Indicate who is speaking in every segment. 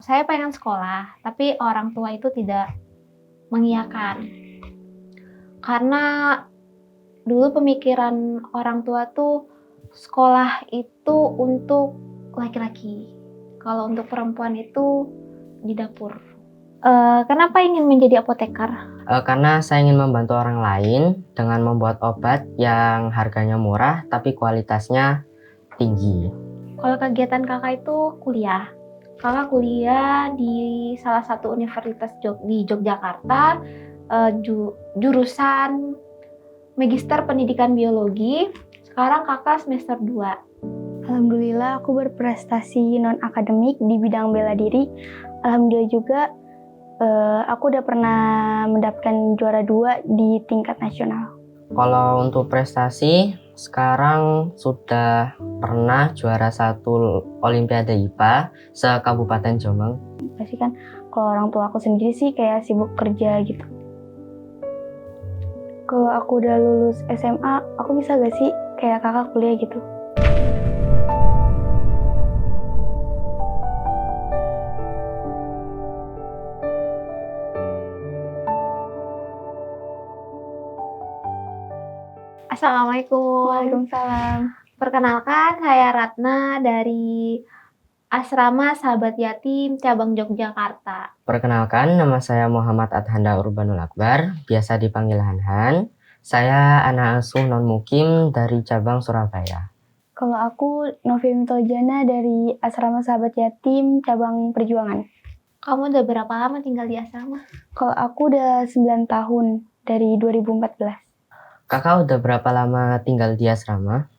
Speaker 1: Saya pengen sekolah, tapi orang tua itu tidak mengiyakan. Karena dulu pemikiran orang tua tuh sekolah itu untuk laki-laki. Kalau untuk perempuan itu di dapur. Kenapa ingin menjadi apoteker?
Speaker 2: Karena saya ingin membantu orang lain dengan membuat obat yang harganya murah tapi kualitasnya tinggi.
Speaker 1: Kalau kegiatan kakak itu kuliah. Kakak kuliah di salah satu universitas di Yogyakarta, jurusan Magister Pendidikan Biologi. Sekarang kakak semester 2.
Speaker 3: Alhamdulillah aku berprestasi non-akademik di bidang bela diri. Alhamdulillah juga aku udah pernah mendapatkan juara 2 di tingkat nasional.
Speaker 2: Kalau untuk prestasi, sekarang sudah pernah juara 1 Olimpiade IPA se-Kabupaten Jombang.
Speaker 3: Pasti kan kalau orang tua aku sendiri sih kayak sibuk kerja gitu. Kalau aku udah lulus SMA, aku bisa gak sih kayak kakak kuliah gitu?
Speaker 1: Assalamualaikum.
Speaker 3: Waalaikumsalam.
Speaker 1: Perkenalkan, saya Ratna dari Asrama Sahabat Yatim Cabang Yogyakarta.
Speaker 2: Perkenalkan, nama saya Muhammad Adhanda Urbanul Akbar, biasa dipanggil Hanhan. Saya anak asuh non-mukim dari cabang Surabaya.
Speaker 3: Kalau aku Novia Mitojana dari Asrama Sahabat Yatim Cabang Perjuangan.
Speaker 1: Kamu udah berapa lama tinggal di asrama?
Speaker 3: Kalau aku udah 9 tahun dari 2014.
Speaker 2: Kakak udah berapa lama tinggal di asrama?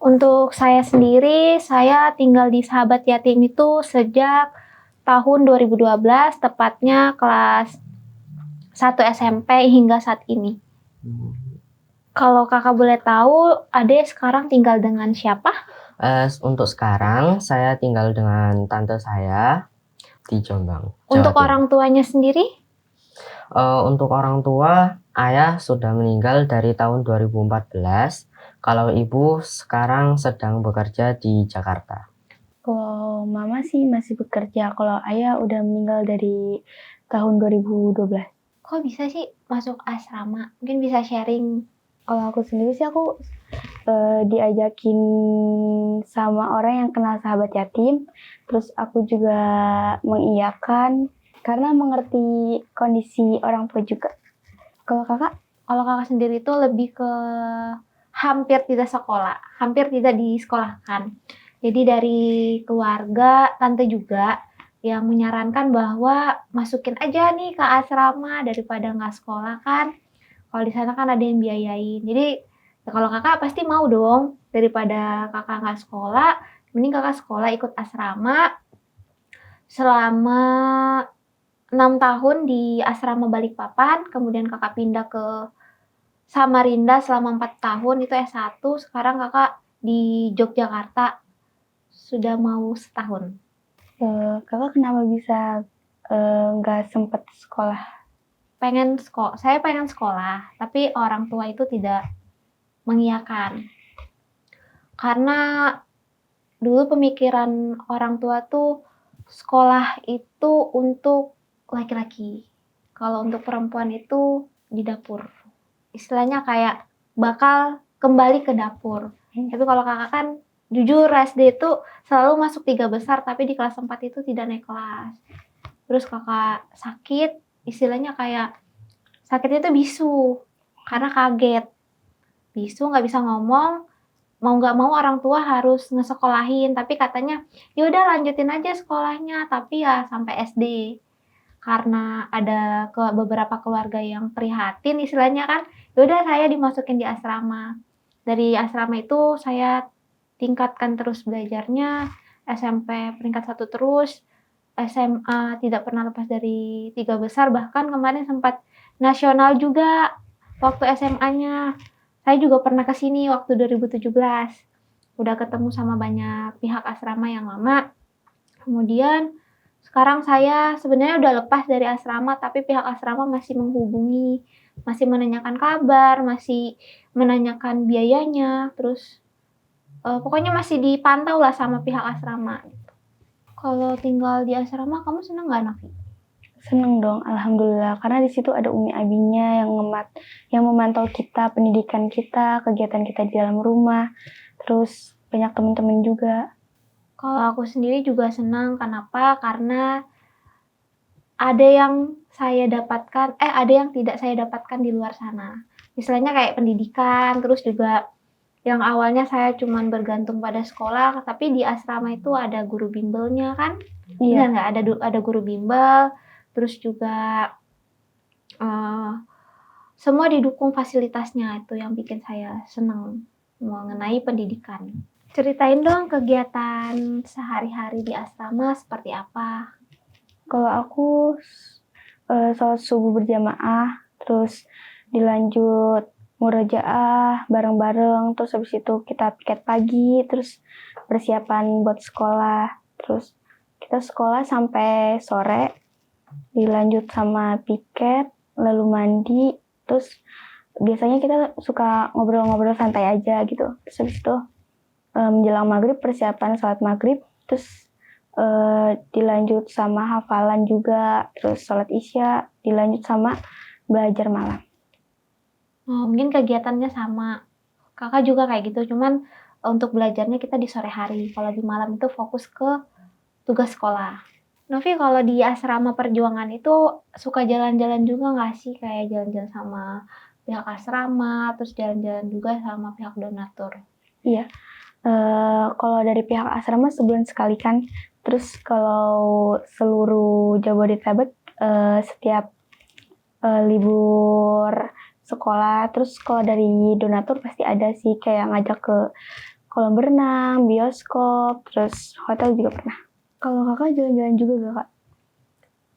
Speaker 1: Untuk saya sendiri, saya tinggal di Sahabat Yatim itu sejak tahun 2012, tepatnya kelas 1 SMP hingga saat ini. Kalau kakak boleh tahu, adek sekarang tinggal dengan siapa?
Speaker 2: Untuk sekarang, saya tinggal dengan tante saya di Jombang, Jawa
Speaker 1: Untuk
Speaker 2: Timur.
Speaker 1: orang tuanya sendiri?
Speaker 2: Untuk orang tua, ayah sudah meninggal dari tahun 2014. Kalau ibu sekarang sedang bekerja di Jakarta.
Speaker 3: Kalau mama sih masih bekerja, kalau ayah udah meninggal dari tahun 2012.
Speaker 1: Kok bisa sih masuk asrama? Mungkin bisa sharing.
Speaker 3: Kalau aku sendiri sih aku diajakin sama orang yang kenal Sahabat Yatim, terus aku juga mengiyakan karena mengerti kondisi orang tua juga. Kalau kakak?
Speaker 1: Kalau kakak sendiri itu lebih ke hampir tidak sekolah, hampir tidak disekolahkan. Jadi dari keluarga, tante juga yang menyarankan bahwa masukin aja nih ke asrama daripada nggak sekolah kan. Kalau di sana kan ada yang biayain. Jadi ya kalau kakak pasti mau dong, daripada kakak nggak sekolah, mending kakak sekolah ikut asrama selama 6 tahun di asrama Balikpapan, kemudian kakak pindah ke Samarinda selama 4 tahun, itu S1, sekarang kakak di Yogyakarta sudah mau setahun.
Speaker 3: Kakak kenapa bisa nggak sempet sekolah?
Speaker 1: Saya pengen sekolah, tapi orang tua itu tidak mengiyakan. Karena dulu pemikiran orang tua tuh sekolah itu untuk laki-laki. Kalau untuk perempuan itu di dapur. Istilahnya kayak bakal kembali ke dapur. Tapi kalau kakak kan jujur SD itu selalu masuk 3 besar, tapi di kelas 4 itu tidak naik kelas. Terus kakak sakit, istilahnya kayak sakitnya itu bisu karena kaget. Bisu nggak bisa ngomong, mau nggak mau orang tua harus ngesekolahin, tapi katanya ya udah lanjutin aja sekolahnya, tapi ya sampai SD. Karena ada beberapa keluarga yang prihatin istilahnya kan, ya udah saya dimasukin di asrama. Dari asrama itu saya tingkatkan terus belajarnya, SMP peringkat 1 terus, SMA tidak pernah lepas dari 3 besar, bahkan kemarin sempat nasional juga waktu SMA-nya. Saya juga pernah ke sini waktu 2017. Udah ketemu sama banyak pihak asrama yang lama. Kemudian sekarang saya sebenarnya udah lepas dari asrama, tapi pihak asrama masih menghubungi, masih menanyakan kabar, masih menanyakan biayanya, terus pokoknya masih dipantau lah sama pihak asrama. Kalau tinggal di asrama kamu senang nggak, Nafi?
Speaker 3: Seneng dong, alhamdulillah. Karena di situ ada umi abinya yang memantau kita, pendidikan kita, kegiatan kita di dalam rumah. Terus banyak teman-teman juga.
Speaker 1: Kalau aku sendiri juga senang. Kenapa? Karena ada yang saya dapatkan, ada yang tidak saya dapatkan di luar sana. Misalnya kayak pendidikan, terus juga yang awalnya saya cuman bergantung pada sekolah, tapi di asrama itu ada guru bimbelnya kan?
Speaker 3: Iya,
Speaker 1: Benar nggak? Ada guru bimbel, terus juga semua didukung fasilitasnya, itu yang bikin saya senang mengenai pendidikan. Ceritain dong kegiatan sehari-hari di asrama seperti apa?
Speaker 3: kalau aku sholat subuh berjamaah, terus dilanjut murojaah bareng-bareng, terus habis itu kita piket pagi, terus persiapan buat sekolah, terus kita sekolah sampai sore, dilanjut sama piket, lalu mandi, terus biasanya kita suka ngobrol-ngobrol santai aja gitu. Terus habis itu menjelang maghrib persiapan sholat maghrib, terus dilanjut sama hafalan juga, terus sholat isya, dilanjut sama belajar malam.
Speaker 1: Oh, mungkin kegiatannya sama. Kakak juga kayak gitu, cuman untuk belajarnya kita di sore hari. Kalau di malam itu fokus ke tugas sekolah. Novi, kalau di asrama perjuangan itu suka jalan-jalan juga nggak sih? Kayak jalan-jalan sama pihak asrama, terus jalan-jalan juga sama pihak donatur.
Speaker 3: Iya, kalau dari pihak asrama sebulan sekali kan. Terus kalau seluruh Jabodetabek setiap libur sekolah. Terus kalau dari donatur pasti ada sih kayak ngajak ke kolam berenang, bioskop, terus hotel juga pernah. Kalau kakak jalan-jalan juga gak kak?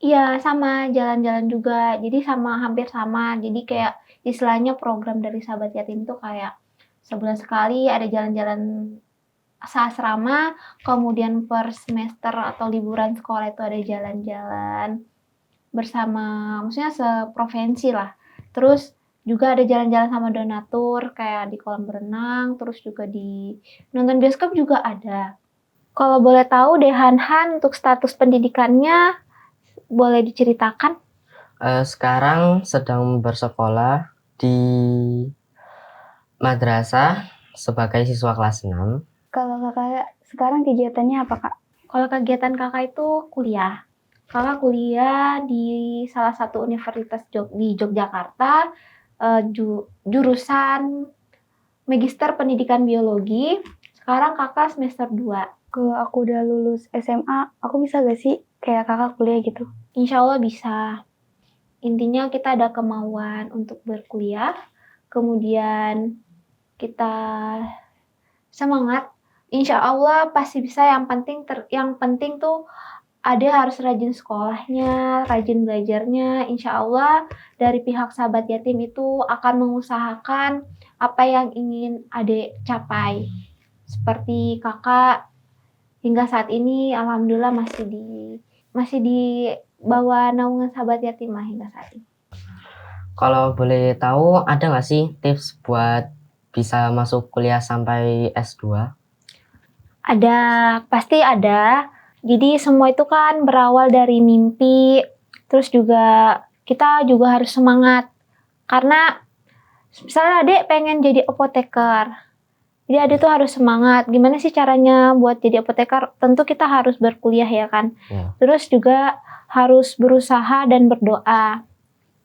Speaker 1: Iya, sama jalan-jalan juga. Jadi hampir sama. Jadi kayak istilahnya program dari Sahabat Yatim tuh kayak sebulan sekali ada jalan-jalan seasrama, kemudian per semester atau liburan sekolah itu ada jalan-jalan bersama, maksudnya seprovinsi lah. Terus juga ada jalan-jalan sama donatur kayak di kolam berenang, terus juga di nonton bioskop juga ada. Kalau boleh tahu deh Han untuk status pendidikannya boleh diceritakan?
Speaker 2: Sekarang sedang bersekolah di madrasah sebagai siswa kelas 6.
Speaker 3: Kalau kakak sekarang kegiatannya apa kak?
Speaker 1: Kalau kegiatan kakak itu kuliah. Kakak kuliah di salah satu universitas di Yogyakarta, jurusan Magister Pendidikan Biologi. Sekarang kakak semester 2.
Speaker 3: Kalau aku udah lulus SMA, aku bisa gak sih kayak kakak kuliah gitu?
Speaker 1: Insya Allah bisa. Intinya kita ada kemauan untuk berkuliah, kemudian kita semangat. Insya Allah pasti bisa. Yang penting tuh ada harus rajin sekolahnya, rajin belajarnya. Insya Allah dari pihak Sahabat Yatim itu akan mengusahakan apa yang ingin adik capai. Seperti kakak hingga saat ini alhamdulillah masih di bawah naungan Sahabat Yatim lah hingga saat ini.
Speaker 2: Kalau boleh tahu, ada nggak sih tips buat bisa masuk kuliah sampai S2?
Speaker 1: Ada, pasti ada. Jadi semua itu kan berawal dari mimpi, terus juga kita juga harus semangat. Karena misalnya adik pengen jadi apoteker, jadi adik tuh harus semangat. Gimana sih caranya buat jadi apoteker? Tentu kita harus berkuliah ya kan.
Speaker 2: Ya.
Speaker 1: Terus juga harus berusaha dan berdoa.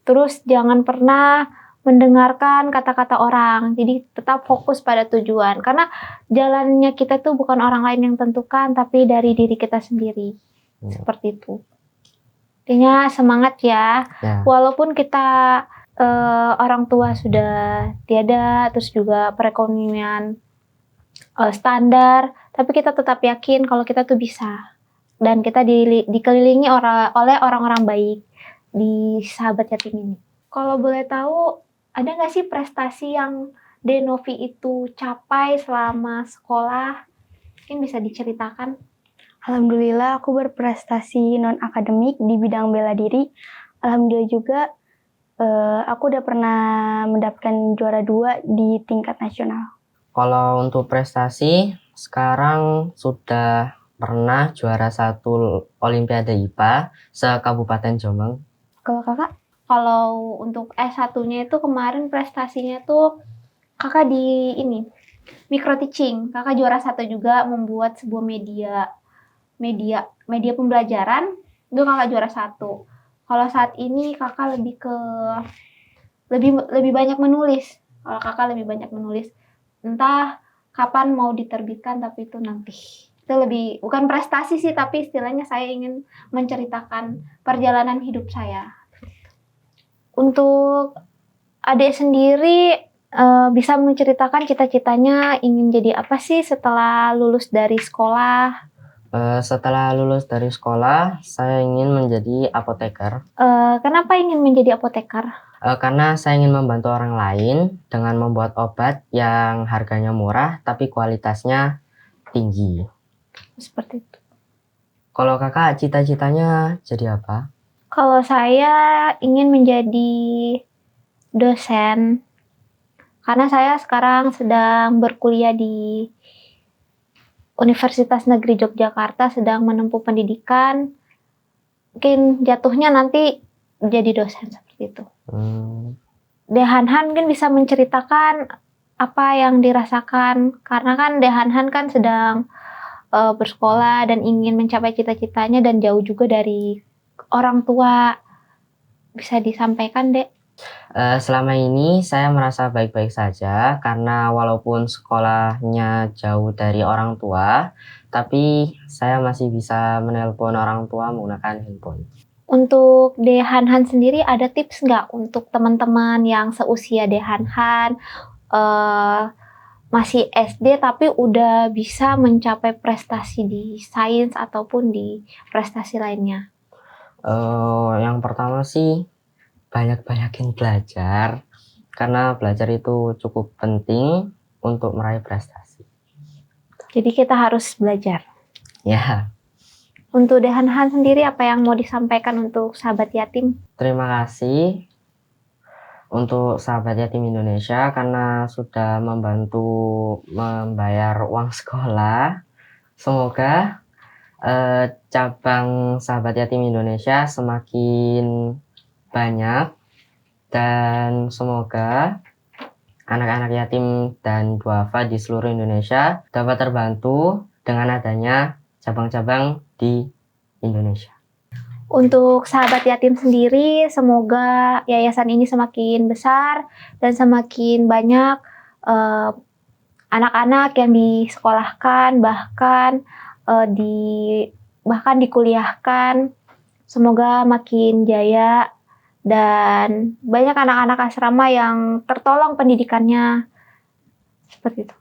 Speaker 1: Terus jangan pernah mendengarkan kata-kata orang. Jadi tetap fokus pada tujuan. Karena jalannya kita tuh bukan orang lain yang tentukan, tapi dari diri kita sendiri. Seperti itu. Intinya semangat ya. Walaupun kita orang tua sudah tiada, terus juga perekonomian standar, tapi kita tetap yakin kalau kita tuh bisa. Dan kita dikelilingi oleh orang-orang baik di Sahabat Yatim ini. Kalau boleh tahu, ada nggak sih prestasi yang Denovi itu capai selama sekolah? Mungkin bisa diceritakan.
Speaker 3: Alhamdulillah aku berprestasi non-akademik di bidang bela diri. Alhamdulillah juga aku udah pernah mendapatkan juara 2 di tingkat nasional.
Speaker 2: Kalau untuk prestasi, sekarang sudah pernah juara 1 Olimpiade IPA se-Kabupaten Jombang.
Speaker 3: Kalau kakak?
Speaker 1: Kalau untuk S1-nya itu kemarin prestasinya tuh kakak di ini micro teaching. Kakak juara 1 juga membuat sebuah media pembelajaran. Itu kakak juara 1. Kalau saat ini kakak lebih banyak menulis. Kalau kakak lebih banyak menulis. Entah kapan mau diterbitkan, tapi itu nanti. Itu lebih bukan prestasi sih, tapi istilahnya saya ingin menceritakan perjalanan hidup saya. Untuk adik sendiri bisa menceritakan cita-citanya ingin jadi apa sih setelah lulus dari sekolah?
Speaker 2: Setelah lulus dari sekolah, saya ingin menjadi apoteker.
Speaker 1: Kenapa ingin menjadi apoteker?
Speaker 2: Karena saya ingin membantu orang lain dengan membuat obat yang harganya murah tapi kualitasnya tinggi.
Speaker 1: Seperti itu.
Speaker 2: Kalau kakak cita-citanya jadi apa?
Speaker 1: Kalau saya ingin menjadi dosen, karena saya sekarang sedang berkuliah di Universitas Negeri Yogyakarta, sedang menempuh pendidikan. Mungkin jatuhnya nanti jadi dosen seperti itu. Dehanhan mungkin bisa menceritakan apa yang dirasakan, karena kan Dehanhan kan sedang bersekolah dan ingin mencapai cita-citanya dan jauh juga dari orang tua. Bisa disampaikan, Dek?
Speaker 2: Selama ini saya merasa baik-baik saja karena walaupun sekolahnya jauh dari orang tua, tapi saya masih bisa menelpon orang tua menggunakan handphone.
Speaker 1: Untuk Dehanhan sendiri ada tips nggak untuk teman-teman yang seusia Dehanhan, masih SD tapi udah bisa mencapai prestasi di sains ataupun di prestasi lainnya?
Speaker 2: Yang pertama sih banyak-banyakin belajar karena belajar itu cukup penting untuk meraih prestasi.
Speaker 1: Jadi kita harus belajar.
Speaker 2: Ya,
Speaker 1: Untuk Dehanhan sendiri apa yang mau disampaikan untuk sahabat yatim?
Speaker 2: terima kasih untuk sahabat yatim Indonesia karena sudah membantu membayar uang sekolah. Semoga cabang sahabat yatim Indonesia semakin banyak dan semoga anak-anak yatim dan duafa di seluruh Indonesia dapat terbantu dengan adanya cabang-cabang di Indonesia.
Speaker 1: Untuk sahabat yatim sendiri, semoga yayasan ini semakin besar dan semakin banyak anak-anak yang disekolahkan, bahkan dikuliahkan. Semoga makin jaya dan banyak anak-anak asrama yang tertolong pendidikannya. Seperti itu.